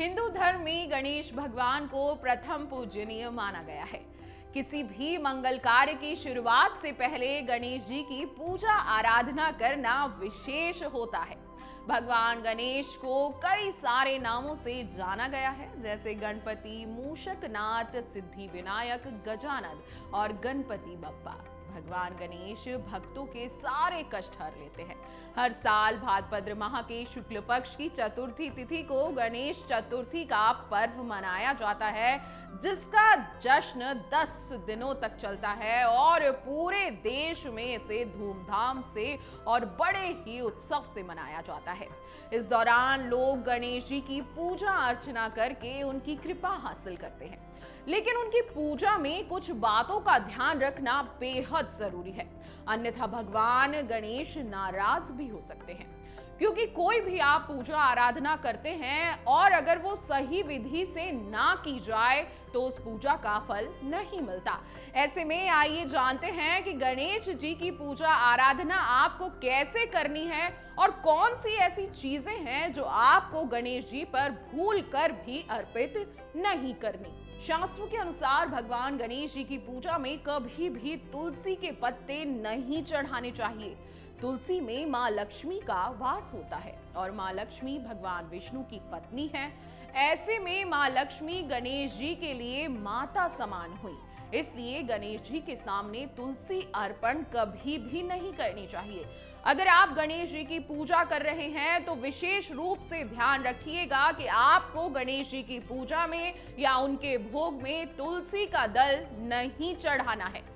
हिंदू धर्म में गणेश भगवान को प्रथम पूजनीय माना गया है। किसी भी मंगल कार्य की शुरुआत से पहले गणेश जी की पूजा आराधना करना विशेष होता है। भगवान गणेश को कई सारे नामों से जाना गया है, जैसे गणपति, मूषकनाथ, सिद्धि विनायक, गजानन और गणपति बप्पा। भगवान गणेश भक्तों के सारे कष्ट हर लेते हैं। हर साल भाद्रपद माह के शुक्ल पक्ष की चतुर्थी तिथि को गणेश चतुर्थी का पर्व मनाया जाता है, जिसका जश्न 10 दिनों तक चलता है और पूरे देश में इसे धूमधाम से और बड़े ही उत्सव से मनाया जाता है। इस दौरान लोग गणेश जी की पूजा अर्चना करके उनकी कृपा हासिल करते हैं, लेकिन उनकी पूजा में कुछ बातों का ध्यान रखना बेहद जरूरी है, अन्यथा भगवान गणेश नाराज भी हो सकते हैं। क्योंकि कोई भी आप पूजा आराधना करते हैं और अगर वो सही विधि से ना की जाए तो उस पूजा का फल नहीं मिलता। ऐसे में आइए जानते हैं कि गणेश जी की पूजा आराधना आपको कैसे करनी है और कौन सी ऐसी चीजें हैं जो आपको गणेश जी पर भूल कर भी अर्पित नहीं करनी। शास्त्रों के अनुसार भगवान गणेश जी की पूजा में कभी भी तुलसी के पत्ते नहीं चढ़ाने चाहिए। तुलसी में माँ लक्ष्मी का वास होता है और माँ लक्ष्मी भगवान विष्णु की पत्नी है। ऐसे में माँ लक्ष्मी गणेश जी के लिए माता समान हुई, इसलिए गणेश जी के सामने तुलसी अर्पण कभी भी नहीं करनी चाहिए। अगर आप गणेश जी की पूजा कर रहे हैं तो विशेष रूप से ध्यान रखिएगा कि आपको गणेश जी की पूजा में या उनके भोग में तुलसी का दल नहीं चढ़ाना है।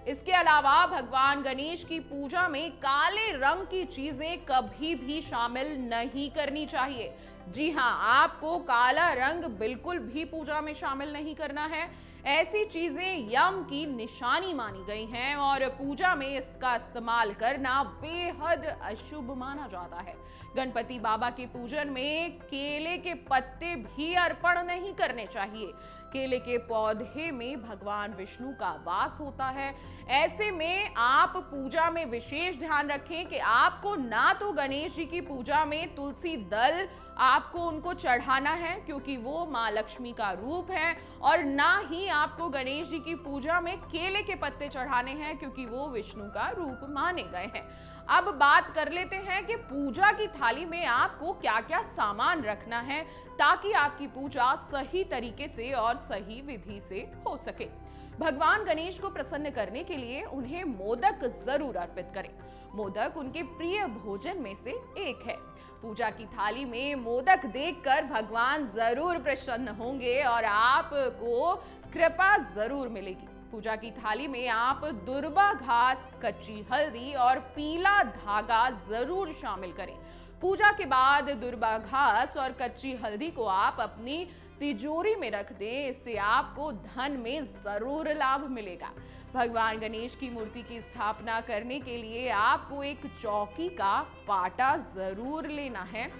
इसके अलावा भगवान गणेश की पूजा में काले रंग की चीजें कभी भी शामिल नहीं करनी चाहिए। जी हाँ, आपको काला रंग बिल्कुल भी पूजा में शामिल नहीं करना है। ऐसी चीजें यम की निशानी मानी गई हैं और पूजा में इसका इस्तेमाल करना बेहद अशुभ माना जाता है। गणपति बाबा के पूजन में केले के पत्ते भी अर्पण नहीं करने चाहिए। केले के पौधे में भगवान विष्णु का वास होता है। ऐसे में आप पूजा में विशेष ध्यान रखें कि आपको ना तो गणेश जी की पूजा में तुलसी दल आपको उनको चढ़ाना है, क्योंकि वो माँ लक्ष्मी का रूप है, और ना ही आपको गणेश जी की पूजा में केले के पत्ते चढ़ाने हैं, क्योंकि वो विष्णु का रूप माने गए हैं। अब बात कर लेते हैं कि पूजा की थाली में आपको क्या क्या सामान रखना है ताकि आपकी पूजा सही तरीके से और सही विधि से हो सके। भगवान गणेश को प्रसन्न करने के लिए उन्हें मोदक जरूर अर्पित करें। मोदक उनके प्रिय भोजन में से एक है। पूजा की थाली में मोदक देखकर भगवान जरूर प्रसन्न होंगे और आपको कृपा जरूर मिलेगी। पूजा की थाली में आप दुर्वा घास, कच्ची हल्दी और पीला धागा जरूर शामिल करें। पूजा के बाद दुर्वा घास और कच्ची हल्दी को आप अपनी तिजोरी में रख दें, इससे आपको धन में जरूर लाभ मिलेगा। भगवान गणेश की मूर्ति की स्थापना करने के लिए आपको एक चौकी का पाटा जरूर लेना है।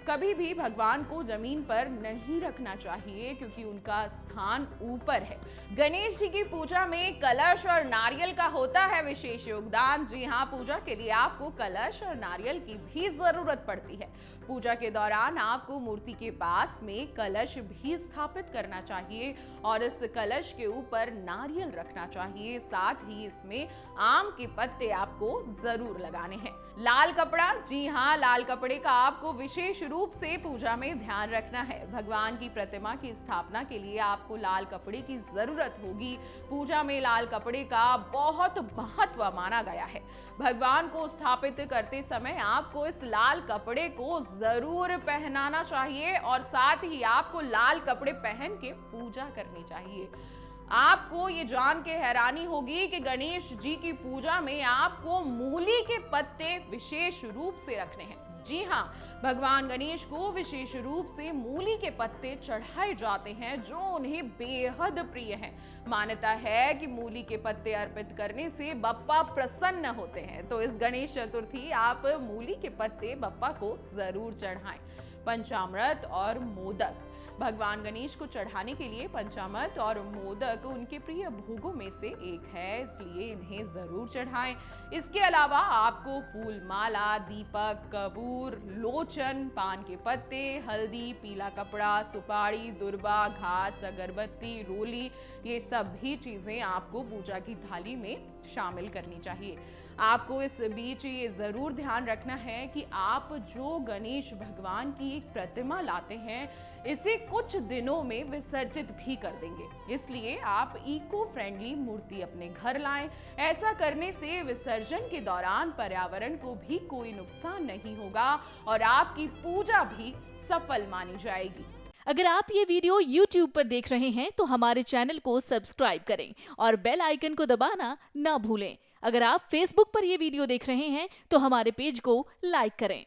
कभी भी भगवान को जमीन पर नहीं रखना चाहिए, क्योंकि उनका स्थान ऊपर है। गणेश जी की पूजा में कलश और नारियल का होता है विशेष योगदान। जी हाँ, पूजा के लिए आपको कलश और नारियल की भी जरूरत पड़ती है। पूजा के दौरान आपको मूर्ति के पास में कलश भी स्थापित करना चाहिए और इस कलश के ऊपर नारियल रखना चाहिए। साथ ही इसमें आम के पत्ते आपको जरूर लगाने हैं। लाल कपड़ा, जी हाँ, लाल कपड़े का आपको विशेष रूप से पूजा में ध्यान रखना है। भगवान की प्रतिमा की स्थापना के लिए आपको लाल कपड़े की जरूरत होगी। पूजा में लाल कपड़े का बहुत महत्व माना गया है। भगवान को स्थापित करते समय आपको इस लाल कपड़े को जरूर पहनाना चाहिए और साथ ही आपको लाल कपड़े पहन के पूजा करनी चाहिए। आपको ये जान के हैरानी होगी कि गणेश जी की पूजा में आपको मूली के पत्ते विशेष रूप से रखने हैं। जी हाँ, भगवान गणेश को विशेष रूप से मूली के पत्ते चढ़ाए जाते हैं, जो उन्हें बेहद प्रिय हैं। मान्यता है कि मूली के पत्ते अर्पित करने से बप्पा प्रसन्न होते हैं, तो इस गणेश चतुर्थी आप मूली के पत्ते बप्पा को जरूर चढ़ाएं। पंचामृत और मोदक, भगवान गणेश को चढ़ाने के लिए पंचामृत और मोदक उनके प्रिय भोगों में से एक है, इसलिए इन्हें जरूर चढ़ाएं। इसके अलावा आपको फूल माला, दीपक, कपूर, लोचन, पान के पत्ते, हल्दी, पीला कपड़ा, सुपारी, दुर्बा, घास, अगरबत्ती, रोली, ये सभी चीजें आपको पूजा की थाली में शामिल करनी चाहिए। आपको इस बीच ये जरूर ध्यान रखना है कि आप जो गणेश भगवान की एक प्रतिमा लाते हैं, इसे कुछ दिनों में विसर्जित भी कर देंगे, इसलिए आप इको फ्रेंडली मूर्ति अपने घर लाएं। ऐसा करने से विसर्जन के दौरान पर्यावरण को भी कोई नुकसान नहीं होगा और आपकी पूजा भी सफल मानी जाएगी। अगर आप ये वीडियो YouTube पर देख रहे हैं तो हमारे चैनल को सब्सक्राइब करें और बेल आइकन को दबाना ना भूलें। अगर आप Facebook पर ये वीडियो देख रहे हैं तो हमारे पेज को लाइक करें।